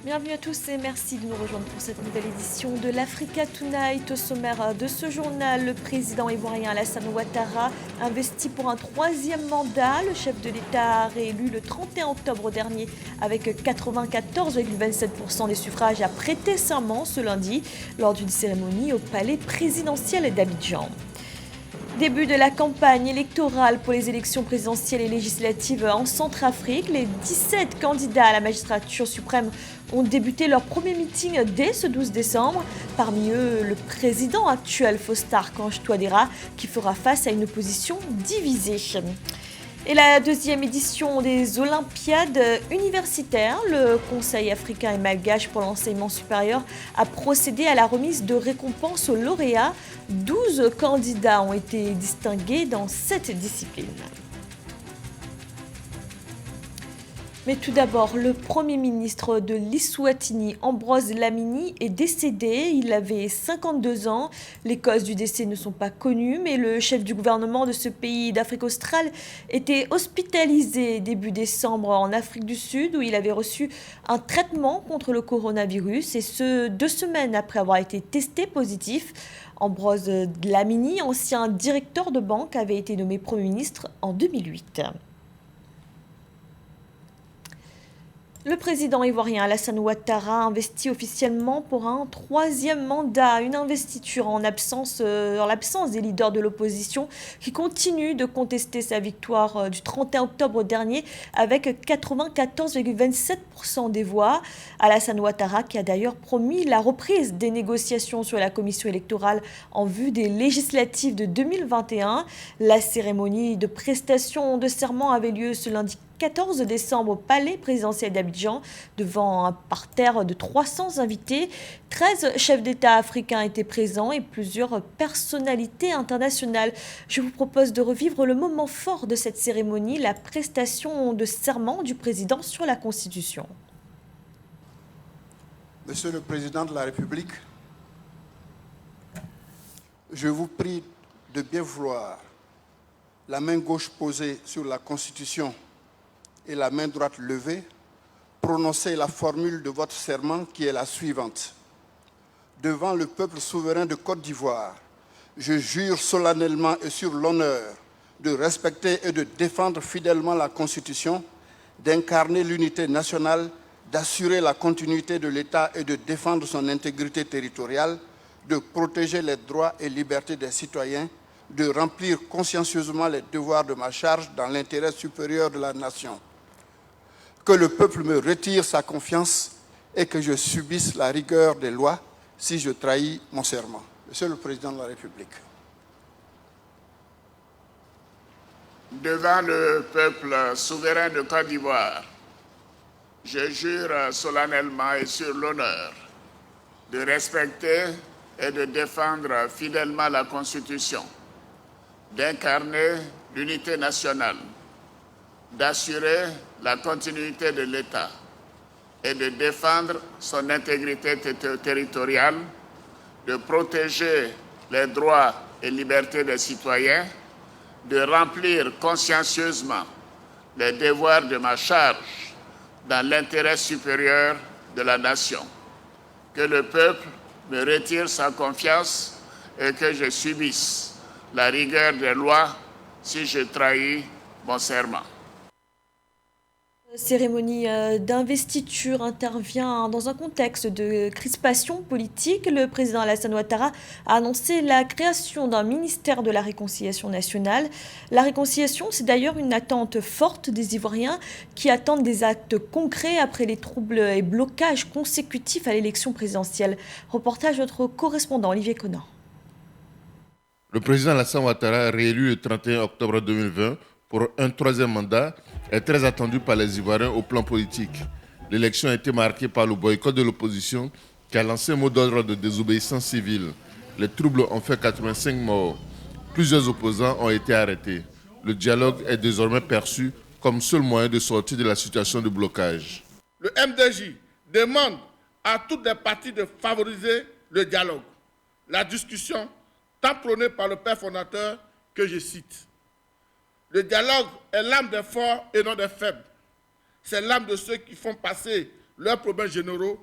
Bienvenue à tous et merci de nous rejoindre pour cette nouvelle édition de l'Africa Tonight. Au sommaire de ce journal, le président ivoirien Alassane Ouattara investi pour un troisième mandat. Le chef de l'État réélu le 31 octobre dernier avec 94,27% des suffrages a prêté serment ce lundi lors d'une cérémonie au palais présidentiel d'Abidjan. Début de la campagne électorale pour les élections présidentielles et législatives en Centrafrique. Les 17 candidats à la magistrature suprême ont débuté leur premier meeting dès ce 12 décembre. Parmi eux, le président actuel Faustin Archange Touadéra qui fera face à une opposition divisée. Et la deuxième édition des Olympiades universitaires, le Conseil africain et malgache pour l'enseignement supérieur a procédé à la remise de récompenses aux lauréats. 12 candidats ont été distingués dans 7 disciplines. Mais tout d'abord, le Premier ministre de l'Eswatini, Ambroise Lamini, est décédé. Il avait 52 ans. Les causes du décès ne sont pas connues, mais le chef du gouvernement de ce pays d'Afrique australe était hospitalisé début décembre en Afrique du Sud, où il avait reçu un traitement contre le coronavirus, et ce 2 semaines après avoir été testé positif. Ambroise Lamini, ancien directeur de banque, avait été nommé Premier ministre en 2008. Le président ivoirien Alassane Ouattara investit officiellement pour un troisième mandat, une investiture en l'absence des leaders de l'opposition qui continuent de contester sa victoire du 31 octobre dernier avec 94,27% des voix. Alassane Ouattara qui a d'ailleurs promis la reprise des négociations sur la commission électorale en vue des législatives de 2021. La cérémonie de prestation de serment avait lieu ce lundi 14 décembre au palais présidentiel d'Abidjan, devant un parterre de 300 invités. 13 chefs d'État africains étaient présents et plusieurs personnalités internationales. Je vous propose de revivre le moment fort de cette cérémonie, la prestation de serment du président sur la Constitution. Monsieur le Président de la République, je vous prie de bien vouloir, la main gauche posée sur la Constitution et la main droite levée, prononcer la formule de votre serment qui est la suivante. Devant le peuple souverain de Côte d'Ivoire, je jure solennellement et sur l'honneur de respecter et de défendre fidèlement la Constitution, d'incarner l'unité nationale, d'assurer la continuité de l'État et de défendre son intégrité territoriale, de protéger les droits et libertés des citoyens, de remplir consciencieusement les devoirs de ma charge dans l'intérêt supérieur de la nation. Que le peuple me retire sa confiance et que je subisse la rigueur des lois si je trahis mon serment. Monsieur le Président de la République. Devant le peuple souverain de Côte d'Ivoire, je jure solennellement et sur l'honneur de respecter et de défendre fidèlement la Constitution, d'incarner l'unité nationale, d'assurer la continuité de l'État et de défendre son intégrité territoriale, de protéger les droits et libertés des citoyens, de remplir consciencieusement les devoirs de ma charge dans l'intérêt supérieur de la nation. Que le peuple me retire sa confiance et que je subisse la rigueur des lois si je trahis mon serment. La cérémonie d'investiture intervient dans un contexte de crispation politique. Le président Alassane Ouattara a annoncé la création d'un ministère de la réconciliation nationale. La réconciliation, c'est d'ailleurs une attente forte des Ivoiriens qui attendent des actes concrets après les troubles et blocages consécutifs à l'élection présidentielle. Reportage de notre correspondant Olivier Conan. Le président Alassane Ouattara, réélu le 31 octobre 2020 pour un troisième mandat, est très attendu par les Ivoiriens au plan politique. L'élection a été marquée par le boycott de l'opposition qui a lancé un mot d'ordre de désobéissance civile. Les troubles ont fait 85 morts. Plusieurs opposants ont été arrêtés. Le dialogue est désormais perçu comme seul moyen de sortir de la situation de blocage. Le MDJ demande à toutes les parties de favoriser le dialogue, la discussion, tant prônée par le père fondateur que je cite. Le dialogue est l'âme des forts et non des faibles. C'est l'âme de ceux qui font passer leurs problèmes généraux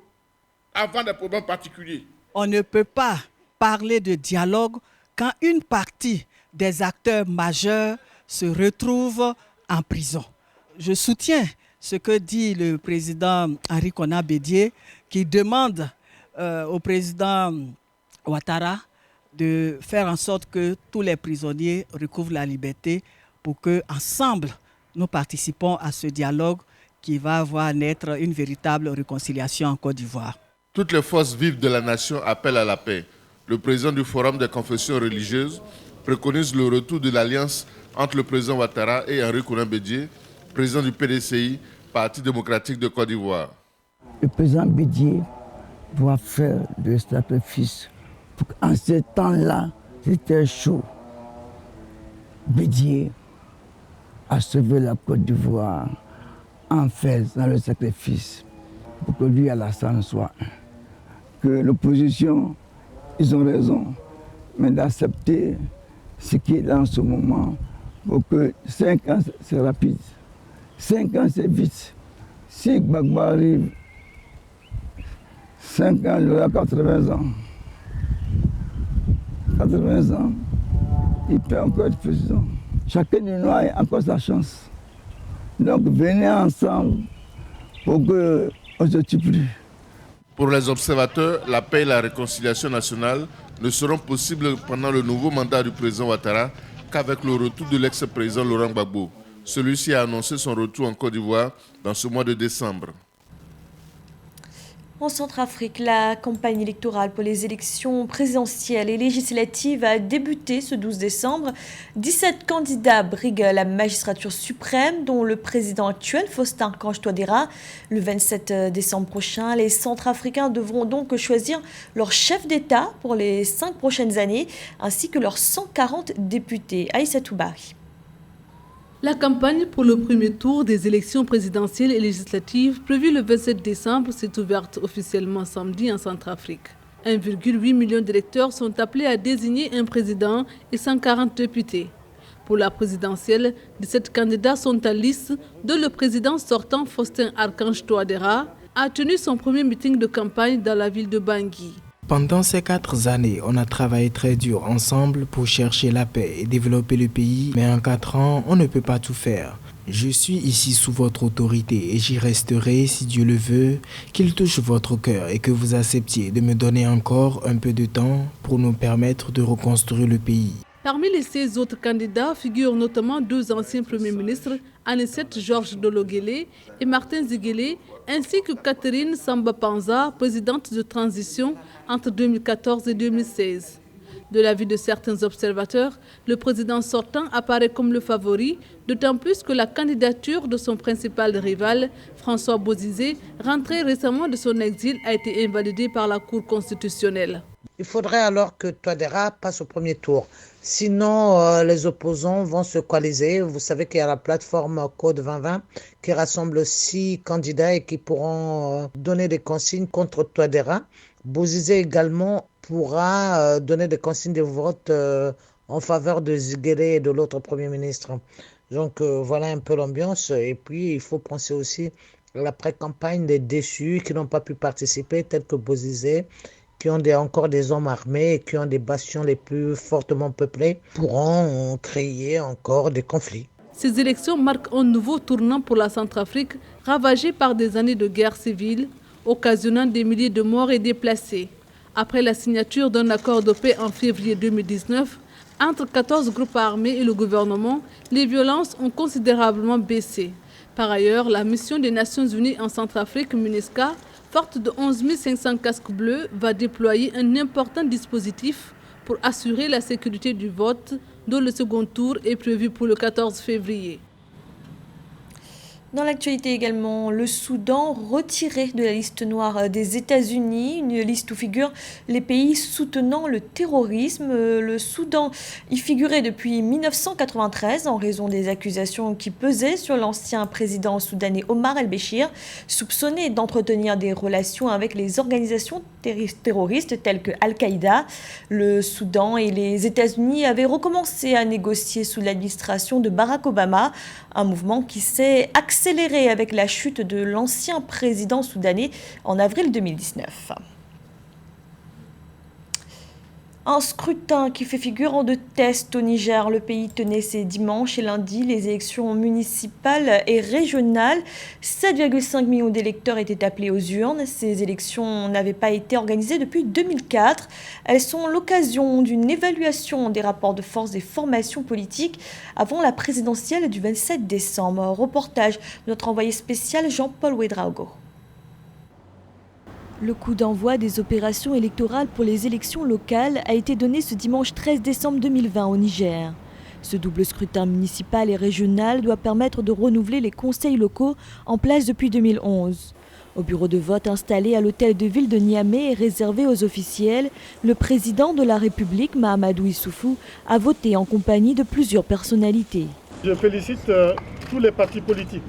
avant des problèmes particuliers. On ne peut pas parler de dialogue quand une partie des acteurs majeurs se retrouve en prison. Je soutiens ce que dit le président Henri Konan Bédié, qui demande au président Ouattara de faire en sorte que tous les prisonniers recouvrent la liberté pour que, ensemble, nous participons à ce dialogue qui va voir naître une véritable réconciliation en Côte d'Ivoire. Toutes les forces vives de la nation appellent à la paix. Le président du Forum des confessions religieuses préconise le retour de l'alliance entre le président Ouattara et Henri Konan Bédié, président du PDCI, Parti démocratique de Côte d'Ivoire. Le président Bédié doit faire des sacrifices. En ce temps-là, c'était chaud. Bédié a sauvé la Côte d'Ivoire en faisant le sacrifice pour que lui, Alassane, soit un. Que l'opposition, ils ont raison, mais d'accepter ce qui est dans ce moment pour que 5 ans, c'est rapide. 5 ans, c'est vite. Si Gbagbo arrive, 5 ans, il aura 80 ans. 80 ans, il peut encore être président. Chacun de nous a encore sa chance. Donc venez ensemble pour qu'on ne se tue plus. Pour les observateurs, la paix et la réconciliation nationale ne seront possibles pendant le nouveau mandat du président Ouattara qu'avec le retour de l'ex-président Laurent Gbagbo. Celui-ci a annoncé son retour en Côte d'Ivoire dans ce mois de décembre. En Centrafrique, la campagne électorale pour les élections présidentielles et législatives a débuté ce 12 décembre. 17 candidats briguent la magistrature suprême, dont le président actuel, Faustin Archange Touadéra. Le 27 décembre prochain, les Centrafricains devront donc choisir leur chef d'État pour les 5 prochaines années, ainsi que leurs 140 députés. Aïssatou Bari. La campagne pour le premier tour des élections présidentielles et législatives prévue le 27 décembre s'est ouverte officiellement samedi en Centrafrique. 1,8 million d'électeurs sont appelés à désigner un président et 140 députés. Pour la présidentielle, 17 candidats sont en lice, dont le président sortant Faustin Archange Touadéra a tenu son premier meeting de campagne dans la ville de Bangui. Pendant ces 4 années, on a travaillé très dur ensemble pour chercher la paix et développer le pays, mais en 4 ans, on ne peut pas tout faire. Je suis ici sous votre autorité et j'y resterai, si Dieu le veut, qu'il touche votre cœur et que vous acceptiez de me donner encore un peu de temps pour nous permettre de reconstruire le pays. Parmi les 16 autres candidats figurent notamment 2 anciens premiers ministres, Anicet Georges Dologuélé et Martin Ziguélé, ainsi que Catherine Samba Panza, présidente de transition entre 2014 et 2016. De l'avis de certains observateurs, le président sortant apparaît comme le favori, d'autant plus que la candidature de son principal rival, François Bozizé, rentré récemment de son exil, a été invalidée par la Cour constitutionnelle. Il faudrait alors que Touadéra passe au premier tour. Sinon, les opposants vont se coaliser. Vous savez qu'il y a la plateforme Code 2020 qui rassemble 6 candidats et qui pourront donner des consignes contre Touadéra. Bozizé également pourra donner des consignes de vote en faveur de Ziguélé et de l'autre Premier ministre. Donc voilà un peu l'ambiance. Et puis il faut penser aussi à la pré-campagne des déçus qui n'ont pas pu participer, tels que Bozizé, qui ont encore des hommes armés et qui ont des bastions les plus fortement peuplés, pourront créer encore des conflits. Ces élections marquent un nouveau tournant pour la Centrafrique, ravagée par des années de guerre civile, occasionnant des milliers de morts et déplacés. Après la signature d'un accord de paix en février 2019, entre 14 groupes armés et le gouvernement, les violences ont considérablement baissé. Par ailleurs, la mission des Nations Unies en Centrafrique, MINUSCA, forte de 11 500 casques bleus, va déployer un important dispositif pour assurer la sécurité du vote, dont le second tour est prévu pour le 14 février. Dans l'actualité également, le Soudan retiré de la liste noire des États-Unis, une liste où figurent les pays soutenant le terrorisme. Le Soudan y figurait depuis 1993 en raison des accusations qui pesaient sur l'ancien président soudanais Omar el-Béchir, soupçonné d'entretenir des relations avec les organisations terroristes telles que Al-Qaïda. Le Soudan et les États-Unis avaient recommencé à négocier sous l'administration de Barack Obama, un mouvement qui s'est axé accéléré avec la chute de l'ancien président soudanais en avril 2019. Un scrutin qui fait figure de test au Niger. Le pays tenait ces dimanche et lundi les élections municipales et régionales. 7,5 millions d'électeurs étaient appelés aux urnes. Ces élections n'avaient pas été organisées depuis 2004. Elles sont l'occasion d'une évaluation des rapports de force des formations politiques avant la présidentielle du 27 décembre. Reportage de notre envoyé spécial Jean-Paul Ouedraogo. Le coup d'envoi des opérations électorales pour les élections locales a été donné ce dimanche 13 décembre 2020 au Niger. Ce double scrutin municipal et régional doit permettre de renouveler les conseils locaux en place depuis 2011. Au bureau de vote installé à l'hôtel de ville de Niamey et réservé aux officiels, le président de la République, Mahamadou Issoufou, a voté en compagnie de plusieurs personnalités. Je félicite tous les partis politiques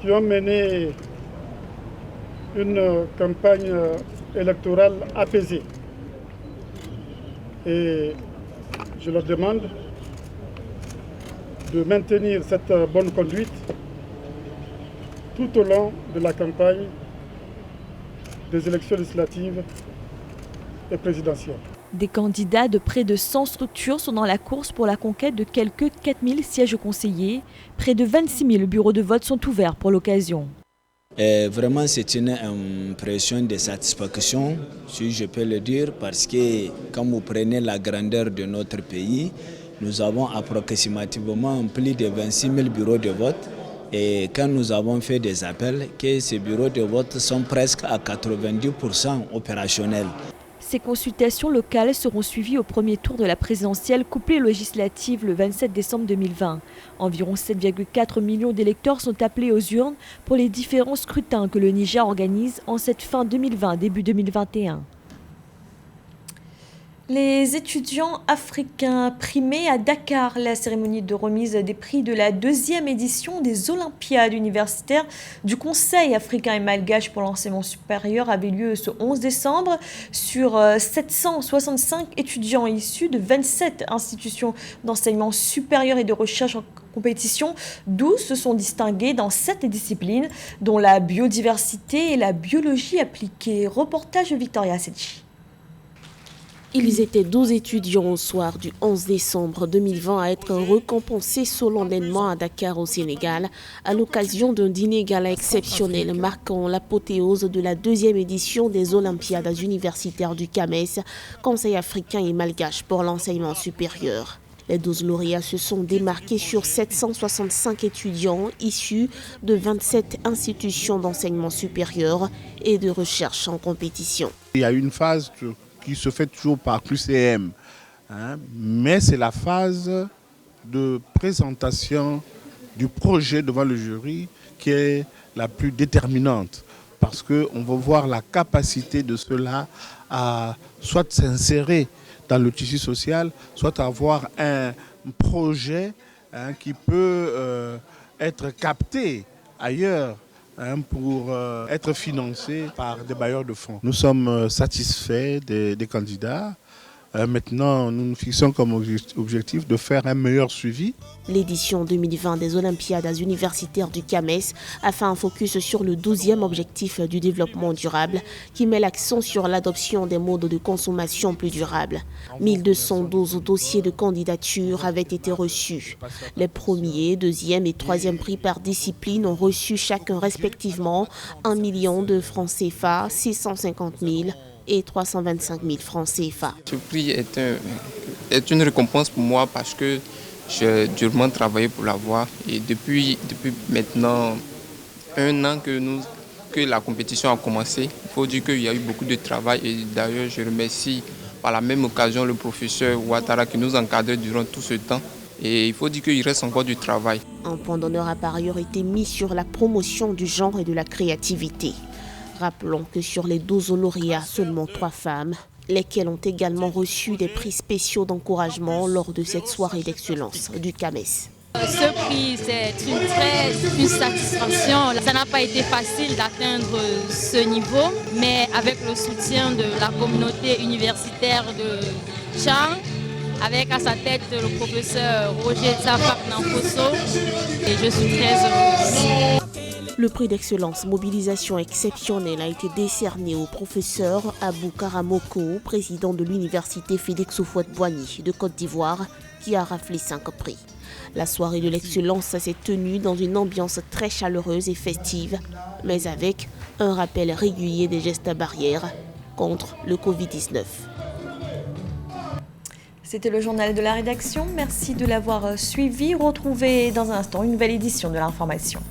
qui ont mené une campagne électorale apaisée. Et je leur demande de maintenir cette bonne conduite tout au long de la campagne des élections législatives et présidentielles. Des candidats de près de 100 structures sont dans la course pour la conquête de quelques 4000 sièges conseillers. Près de 26 000 bureaux de vote sont ouverts pour l'occasion. Vraiment, c'est une impression de satisfaction, si je peux le dire, parce que quand vous prenez la grandeur de notre pays, nous avons approximativement plus de 26 000 bureaux de vote. Et quand nous avons fait des appels, que ces bureaux de vote sont presque à 90% opérationnels. Ces consultations locales seront suivies au premier tour de la présidentielle couplée législative le 27 décembre 2020. Environ 7,4 millions d'électeurs sont appelés aux urnes pour les différents scrutins que le Niger organise en cette fin 2020, début 2021. Les étudiants africains primés à Dakar, la cérémonie de remise des prix de la 2e édition des Olympiades universitaires du Conseil africain et malgache pour l'enseignement supérieur avait lieu ce 11 décembre. Sur 765 étudiants issus de 27 institutions d'enseignement supérieur et de recherche en compétition, 12 se sont distingués dans 7 disciplines, dont la biodiversité et la biologie appliquée. Reportage de Victoria Sedji. Ils étaient 12 étudiants au soir du 11 décembre 2020 à être récompensés solennellement à Dakar au Sénégal à l'occasion d'un dîner gala exceptionnel marquant l'apothéose de la 2e édition des Olympiades universitaires du CAMES, Conseil africain et malgache pour l'enseignement supérieur. Les 12 lauréats se sont démarqués sur 765 étudiants issus de 27 institutions d'enseignement supérieur et de recherche en compétition. Il y a une phase qui se fait toujours par QCM, mais c'est la phase de présentation du projet devant le jury qui est la plus déterminante, parce qu'on va voir la capacité de ceux-là à soit s'insérer dans le tissu social, soit avoir un projet qui peut être capté ailleurs pour être financé par des bailleurs de fonds. Nous sommes satisfaits des candidats. Maintenant, nous nous fixons comme objectif de faire un meilleur suivi. L'édition 2020 des Olympiades universitaires du CAMES a fait un focus sur le 12e objectif du développement durable qui met l'accent sur l'adoption des modes de consommation plus durables. 1212 dossiers de candidature avaient été reçus. Les premiers, deuxième et troisième prix par discipline ont reçu chacun respectivement 1 million de francs CFA, 650 000 et 325 000 francs CFA. Ce prix est une récompense pour moi parce que j'ai durement travaillé pour l'avoir et depuis maintenant 1 an que la compétition a commencé, il faut dire qu'il y a eu beaucoup de travail et d'ailleurs je remercie par la même occasion le professeur Ouattara qui nous encadrait durant tout ce temps. Et il faut dire qu'il reste encore du travail. Un point d'honneur a par ailleurs été mis sur la promotion du genre et de la créativité. Rappelons que sur les 12 lauréats, seulement 3 femmes, lesquelles ont également reçu des prix spéciaux d'encouragement lors de cette soirée d'excellence du CAMES. Ce prix, c'est une satisfaction. Ça n'a pas été facile d'atteindre ce niveau, mais avec le soutien de la communauté universitaire de Tchang avec à sa tête le professeur Roger Tsafak Namposo. Et je suis très heureuse. Le prix d'excellence mobilisation exceptionnelle a été décerné au professeur Abou Karamoko, président de l'université Félix Houphouët-Boigny de Côte d'Ivoire, qui a raflé 5 prix. La soirée de l'excellence s'est tenue dans une ambiance très chaleureuse et festive, mais avec un rappel régulier des gestes barrières contre le Covid-19. C'était le journal de la rédaction. Merci de l'avoir suivi. Retrouvez dans un instant une nouvelle édition de l'information.